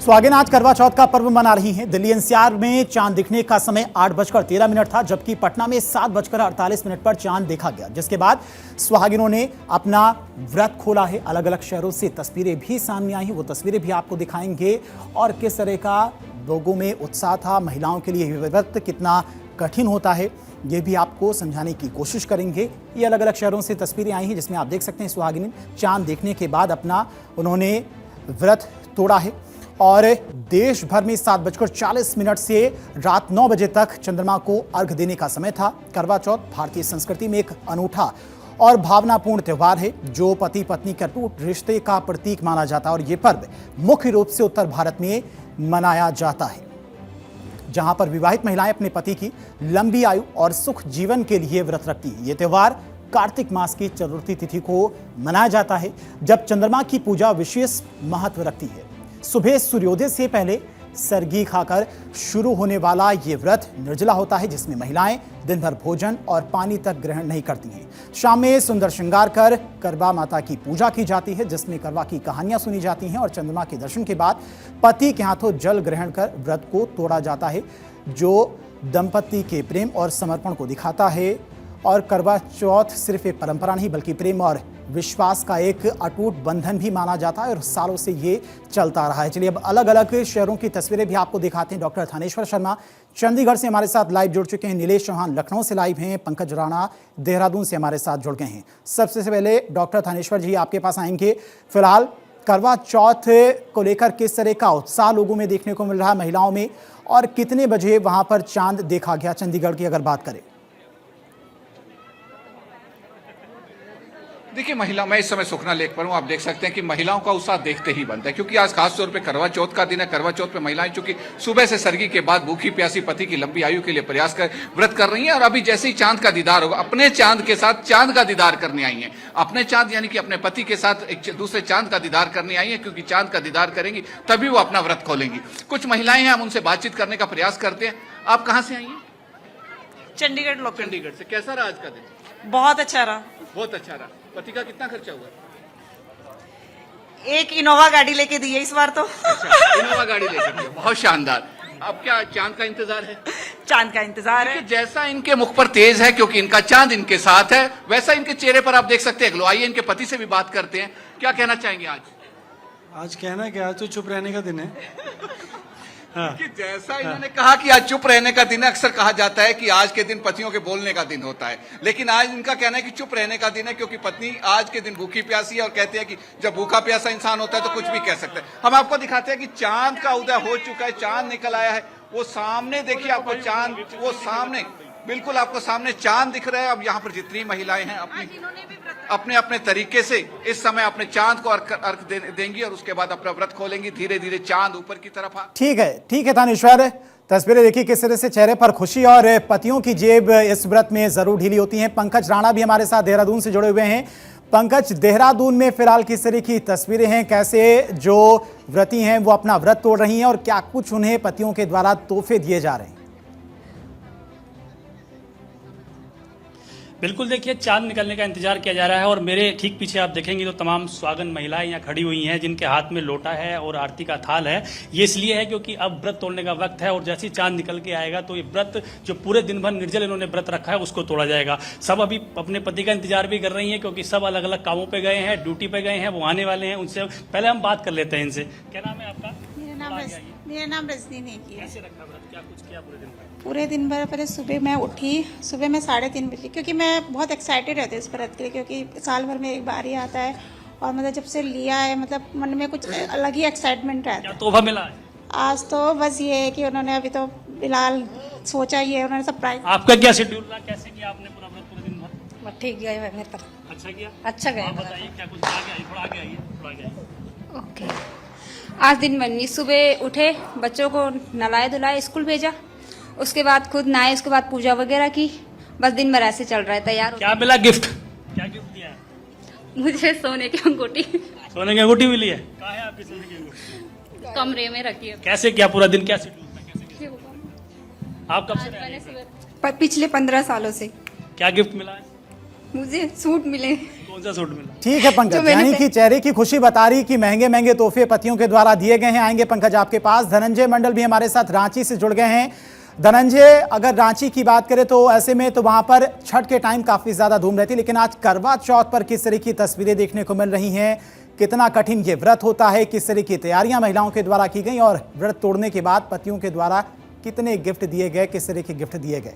सुहागिन आज करवा चौथ का पर्व मना रही हैं। दिल्ली एनसीआर में चांद दिखने का समय 8:13 था, जबकि पटना में 7:48 पर चांद देखा गया, जिसके बाद सुहागिनों ने अपना व्रत खोला है। अलग अलग शहरों से तस्वीरें भी सामने आई हैं, वो तस्वीरें भी आपको दिखाएंगे और किस तरह का लोगों में उत्साह था। महिलाओं के लिए ये व्रत कितना कठिन होता है ये भी आपको समझाने की कोशिश करेंगे। ये अलग अलग शहरों से तस्वीरें आई हैं, जिसमें आप देख सकते हैं सुहागिन चांद देखने के बाद अपना उन्होंने व्रत तोड़ा है। और देश भर में 7:40 से रात 9 बजे तक चंद्रमा को अर्घ देने का समय था। करवा चौथ भारतीय संस्कृति में एक अनूठा और भावनापूर्ण त्यौहार है, जो पति पत्नी के अटूट रिश्ते का प्रतीक माना जाता है। और ये पर्व मुख्य रूप से उत्तर भारत में मनाया जाता है, जहां पर विवाहित महिलाएं अपने पति की लंबी आयु और सुख जीवन के लिए व्रत रखती हैं। ये त्यौहार कार्तिक मास की चतुर्थी तिथि को मनाया जाता है, जब चंद्रमा की पूजा विशेष महत्व रखती है। सुबह सूर्योदय से पहले सरगी खाकर शुरू होने वाला ये व्रत निर्जला होता है, जिसमें महिलाएं दिन भर भोजन और पानी तक ग्रहण नहीं करती हैं। शाम में सुंदर श्रृंगार कर करवा माता की पूजा की जाती है, जिसमें करवा की कहानियां सुनी जाती हैं और चंद्रमा के दर्शन के बाद पति के हाथों जल ग्रहण कर व्रत को तोड़ा जाता है, जो दंपति के प्रेम और समर्पण को दिखाता है। और करवा चौथ सिर्फ एक परंपरा नहीं, बल्कि प्रेम और विश्वास का एक अटूट बंधन भी माना जाता है और सालों से ये चलता रहा है। चलिए अब अलग अलग शहरों की तस्वीरें भी आपको दिखाते हैं। डॉक्टर थानेश्वर शर्मा चंडीगढ़ से हमारे साथ लाइव जुड़ चुके हैं, नीलेश चौहान लखनऊ से लाइव हैं, पंकज राणा देहरादून से हमारे साथ जुड़ गए हैं। सबसे पहले डॉक्टर थानेश्वर जी आपके पास आएंगे। फिलहाल करवा चौथ को लेकर किस तरह का उत्साह लोगों में देखने को मिल रहा है, महिलाओं में, और कितने बजे वहां पर चांद देखा गया चंडीगढ़ की अगर बात करें? देखिए, मैं इस समय सुखना लेक पर हूँ। आप देख सकते हैं कि महिलाओं का उत्साह देखते ही बनता है, क्योंकि आज खास तौर पे करवा चौथ का दिन है। करवा चौथ पे महिलाएं चूंकि सुबह से सरगी के बाद भूखी प्यासी पति की लंबी आयु के लिए प्रयास कर व्रत कर रही हैं, और अभी जैसे ही चांद का दीदार होगा, अपने चांद के साथ चांद का दीदार करने आई हैं। अपने चांद यानी कि अपने पति के साथ एक दूसरे चांद का दीदार करने आई हैं, क्योंकि चांद का दीदार करेंगी तभी वो अपना व्रत खोलेंगी। कुछ महिलाएं हैं, हम उनसे बातचीत करने का प्रयास करते हैं। आप कहाँ से आई हैं? चंडीगढ़ लोकल। चंडीगढ़ से। कैसा रहा आज का दिन? बहुत अच्छा रहा। बहुत अच्छा रहा। पति का कितना खर्चा हुआ? एक इनोवा गाड़ी लेके दी है इस बार तो। अच्छा, इनोवा गाड़ी लेके दी, बहुत शानदार। अब क्या चांद का इंतजार है? चांद का इंतजार है। जैसा इनके मुख पर तेज है, क्योंकि इनका चांद इनके साथ है, वैसा इनके चेहरे पर आप देख सकते हैं ग्लो। आइए इनके पति से भी बात करते हैं। क्या कहना चाहेंगे आज? आज कहना क्या, आज तो चुप रहने का दिन है। हाँ। कि जैसा इन्होंने कहा कि आज चुप रहने का दिन है। अक्सर कहा जाता है कि आज के दिन पतियों के बोलने का दिन होता है, लेकिन आज इनका कहना है कि चुप रहने का दिन है, क्योंकि पत्नी आज के दिन भूखी प्यासी है, और कहते हैं कि जब भूखा प्यासा इंसान होता है तो कुछ भी कह सकते हैं। हम आपको दिखाते हैं कि चांद का उदय हो चुका है, चांद निकल आया है। वो सामने देखिए, आपको चांद, वो सामने बिल्कुल आपको सामने चांद दिख रहा है। अब यहाँ पर जितनी महिलाएं हैं अपने अपने तरीके से इस समय अपने चांद को अर्घ देंगी, और उसके बाद अपना व्रत खोलेंगी। धीरे धीरे चांद ऊपर की तरफ आ। ठीक है थानेश्वर, तस्वीरें देखिए किस तरह से चेहरे पर खुशी और पतियों की जेब इस व्रत में जरूर ढीली होती हैं। पंकज राणा भी हमारे साथ देहरादून से जुड़े हुए हैं। पंकज, देहरादून में फिलहाल किस तरह की तस्वीरें हैं, कैसे जो व्रती हैं वो अपना व्रत तोड़ रही हैं, और क्या कुछ उन्हें पतियों के द्वारा तोहफे दिए जा रहे हैं? बिल्कुल, देखिए चांद निकलने का इंतजार किया जा रहा है, और मेरे ठीक पीछे आप देखेंगे तो तमाम सुहागन महिलाएं यहाँ खड़ी हुई हैं, जिनके हाथ में लोटा है और आरती का थाल है। ये इसलिए है क्योंकि अब व्रत तोड़ने का वक्त है, और जैसे ही चांद निकल के आएगा तो ये व्रत जो पूरे दिन भर निर्जल इन्होंने व्रत रखा है उसको तोड़ा जाएगा। सब अभी अपने पति का इंतजार भी कर रही हैं, क्योंकि सब अलग अलग कामों पर गए हैं, ड्यूटी पर गए हैं, वो आने वाले हैं। उनसे पहले हम बात कर लेते हैं इनसे। क्या नाम है आपका? मेरा नाम रजनी ने किया। कैसे रखा व्रत, क्या कुछ किया पूरे दिन भर? पूरे दिन भर पहले सुबह मैं उठी, सुबह में 3:30 बजे, क्योंकि मैं बहुत एक्साइटेड रहती हूँ इस व्रत के लिए, क्योंकि साल भर में एक बार ही आता है, और मतलब जब से लिया है मतलब मन में कुछ अलग ही एक्साइटमेंट रहता है। क्या तोहफा मिला है आज? तो बस ये है कि उन्होंने अभी तो फिलहाल सोचा ही है, उन्होंने सरप्राइज। आपका क्या शेड्यूल रहा, कैसे किया आपने पूरा व्रत पूरे दिन भर? ठीक गया है मेरे पर। अच्छा किया? अच्छा गया। बताइए क्या कुछ आगे आइए, थोड़ा आगे आइए, थोड़ा आगे आइए। ओके, आज दिन बनी, सुबह उठे, बच्चों को नहलाए धुलाए स्कूल भेजा, उसके बाद खुद नहाए, उसके बाद पूजा वगैरह की। बस दिन भर ऐसे चल रहा है, तैयार। क्या मिला गिफ्ट? क्या गिफ्ट दिया है? मुझे सोने की अंगूठी। सोने की अंगूठी मिली है? कहाँ है आपकी सोने की अंगूठी? कमरे में रखी है। कैसे किया पूरा दिन, क्या शेड्यूल था, कैसे किया? आप कब से रह? पिछले 15 सालों से। क्या गिफ्ट मिला है? मुझे सूट मिले। कौन सा सूट मिला? ठीक है पंकज, यानी कि चेहरे की खुशी बता रही कि महंगे महंगे तोहफे पतियों के द्वारा दिए गए हैं। आएंगे पंकज आपके पास। धनंजय मंडल भी हमारे साथ रांची से जुड़ गए हैं। धनंजय, अगर रांची की बात करें तो ऐसे में तो वहां पर छठ के टाइम काफी ज्यादा धूम रहती है, लेकिन आज करवा चौथ पर किस तरह की तस्वीरें देखने को मिल रही हैं? कितना कठिन ये व्रत होता है, किस तरह की तैयारियां महिलाओं के द्वारा की गई और व्रत तोड़ने के बाद पतियों के द्वारा कितने गिफ्ट दिए गए, किस तरह के गिफ्ट दिए गए?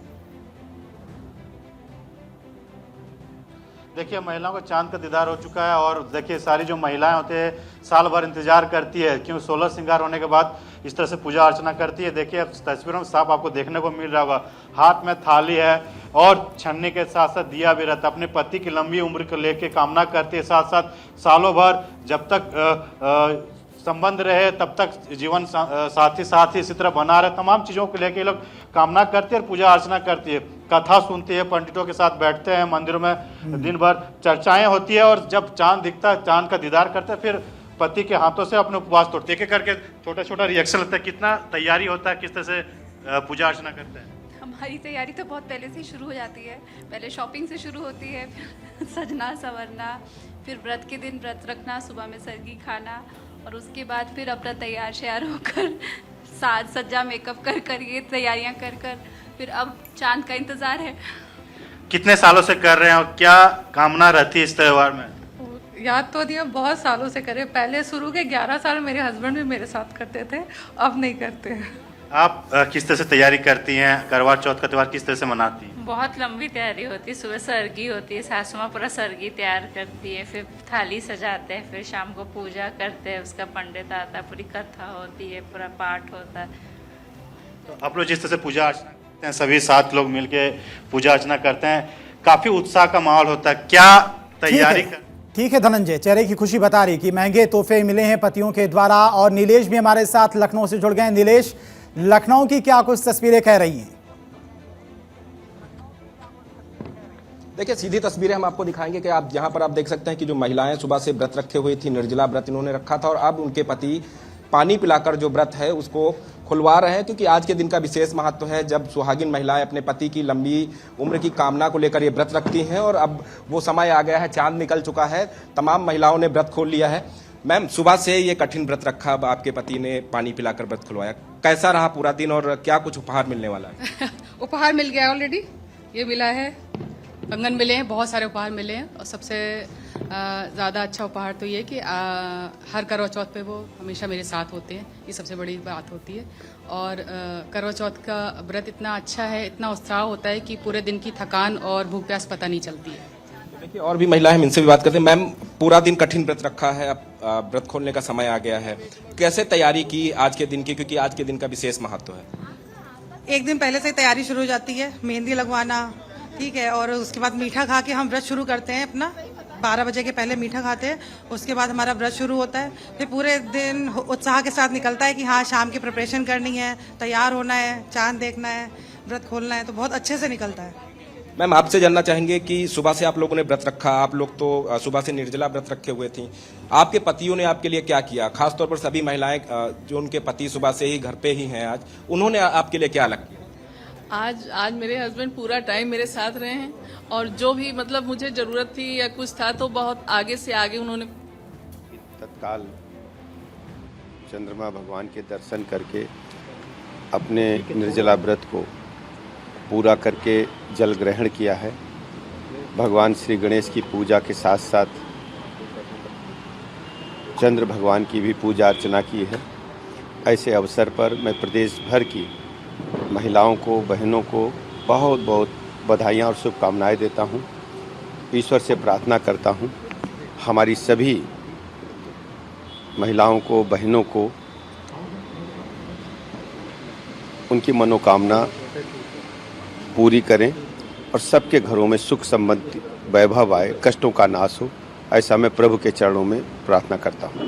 देखिए, महिलाओं को चांद का दीदार हो चुका है और देखिए सारी जो महिलाएं होते हैं साल भर इंतजार करती है, क्यों 16 श्रृंगार होने के बाद इस तरह से पूजा अर्चना करती है। देखिए अब तस्वीरों में साफ आपको देखने को मिल रहा होगा, हाथ में थाली है और छन्नी के साथ साथ दिया भी रहता है। अपने पति की लंबी उम्र को लेके कामना करती है, साथ साथ सालों भर जब तक संबंध रहे तब तक जीवन साथी इसी तरह बना रहे, तमाम चीज़ों को लेके लोग कामना करती है और पूजा अर्चना करती है। कथा सुनती है, पंडितों के साथ बैठते हैं मंदिरों में, दिन भर चर्चाएं होती है और जब चांद दिखता है, चांद का दीदार करते हैं, फिर पति के हाथों से अपने उपवास तोड़ते हैं। एक करके छोटा छोटा रिएक्शन लगता है, कितना तैयारी होता है, किस तरह से पूजा अर्चना करते हैं? हमारी तैयारी तो बहुत पहले से ही शुरू हो जाती है। पहले शॉपिंग से शुरू होती है, फिर सजना संवरना, फिर व्रत के दिन व्रत रखना, सुबह में सरगी खाना और उसके बाद फिर अपना तैयार श्यार होकर साज सज्जा मेकअप कर ये तैयारियां कर फिर अब चांद का इंतज़ार है। कितने सालों से कर रहे हैं और क्या कामना रहती है इस त्योहार में? याद तो दिया, बहुत सालों से करे। पहले शुरू के 11 साल मेरे हस्बैंड भी मेरे साथ करते थे, अब नहीं करते हैं। आप किस तरह से तैयारी करती हैं? करवा चौथ का त्योहार किस तरह से मनाती हैं? बहुत लंबी तैयारी होती है। सुबह सरगी होती है, सासू माँ पूरा सरगी तैयार करती है, फिर थाली सजाते हैं, फिर शाम को पूजा करते हैं, उसका पंडित आता है, पूरी कथा होती है, पूरा पाठ होता है। तो आप लोग जिस तरह से पूजा अर्चना करते हैं, सभी 7 लोग मिलके पूजा अर्चना करते हैं, काफी उत्साह का माहौल होता है, क्या तैयारी कर? ठीक है धनंजय, चेहरे की खुशी बता रही कि महंगे तोहफे मिले हैं पतियों के द्वारा। और नीलेश भी हमारे साथ लखनऊ से जुड़ गए हैं। नीलेश, लखनऊ की क्या कुछ तस्वीरें कह रही हैं? देखिए, सीधी तस्वीरें हम आपको दिखाएंगे कि आप यहाँ पर आप देख सकते हैं कि जो महिलाएं सुबह से व्रत रखे हुई थी, निर्जला व्रत इन्होंने रखा था और अब उनके पति पानी पिलाकर जो व्रत है उसको खुलवा रहे हैं, क्योंकि आज के दिन का विशेष महत्व है जब सुहागिन महिलाएं अपने पति की लंबी उम्र की कामना को लेकर ये व्रत रखती हैं और अब वो समय आ गया है, चांद निकल चुका है, तमाम महिलाओं ने व्रत खोल लिया है। मैम, सुबह से ये कठिन व्रत रखा, अब आपके पति ने पानी पिलाकर व्रत खुलवाया, कैसा रहा पूरा दिन और क्या कुछ उपहार मिलने वाला है? उपहार मिल गया ऑलरेडी, ये मिला है, कंगन मिले हैं, बहुत सारे उपहार मिले हैं और सबसे ज़्यादा अच्छा उपहार तो ये कि हर करवा चौथ पे वो हमेशा मेरे साथ होते हैं, ये सबसे बड़ी बात होती है। और करवा चौथ का व्रत इतना अच्छा है, इतना उत्साह होता है कि पूरे दिन की थकान और भूख प्यास पता नहीं चलती है। देखिए, और भी महिलाएं, इनसे भी बात करते हैं। मैम, पूरा दिन कठिन व्रत रखा है, अब व्रत खोलने का समय आ गया है, कैसे तैयारी की आज के दिन की, क्योंकि आज के दिन का विशेष महत्व है? एक दिन पहले से तैयारी शुरू हो जाती है, मेहंदी लगवाना, ठीक है, और उसके बाद मीठा खा के हम व्रत शुरू करते हैं अपना। 12 बजे के पहले मीठा खाते हैं, उसके बाद हमारा व्रत शुरू होता है। फिर पूरे दिन उत्साह के साथ निकलता है कि हाँ, शाम की प्रिपरेशन करनी है, तैयार होना है, चांद देखना है, व्रत खोलना है, तो बहुत अच्छे से निकलता है। मैम, आपसे जानना चाहेंगे कि सुबह से आप लोगों ने व्रत रखा, आप लोग तो सुबह से निर्जला व्रत रखे हुए थी, आपके पतियों ने आपके लिए क्या किया? खासतौर पर सभी महिलाएं जो उनके पति सुबह से ही घर पे ही हैं आज, उन्होंने आपके लिए क्या अलग किया? आज मेरे हस्बैंड पूरा टाइम मेरे साथ रहे हैं और जो भी मतलब मुझे जरूरत थी या कुछ था तो बहुत आगे से आगे उन्होंने। तत्काल चंद्रमा भगवान के दर्शन करके अपने निर्जला व्रत को पूरा करके जल ग्रहण किया है। भगवान श्री गणेश की पूजा के साथ साथ चंद्र भगवान की भी पूजा अर्चना की है। ऐसे अवसर पर मैं प्रदेश भर की महिलाओं को, बहनों को बहुत बहुत बधाइयाँ और शुभकामनाएं देता हूँ। ईश्वर से प्रार्थना करता हूँ हमारी सभी महिलाओं को, बहनों को उनकी मनोकामना पूरी करें और सबके घरों में सुख समृद्धि वैभव आए, कष्टों का नाश हो, ऐसा मैं प्रभु के चरणों में प्रार्थना करता हूँ।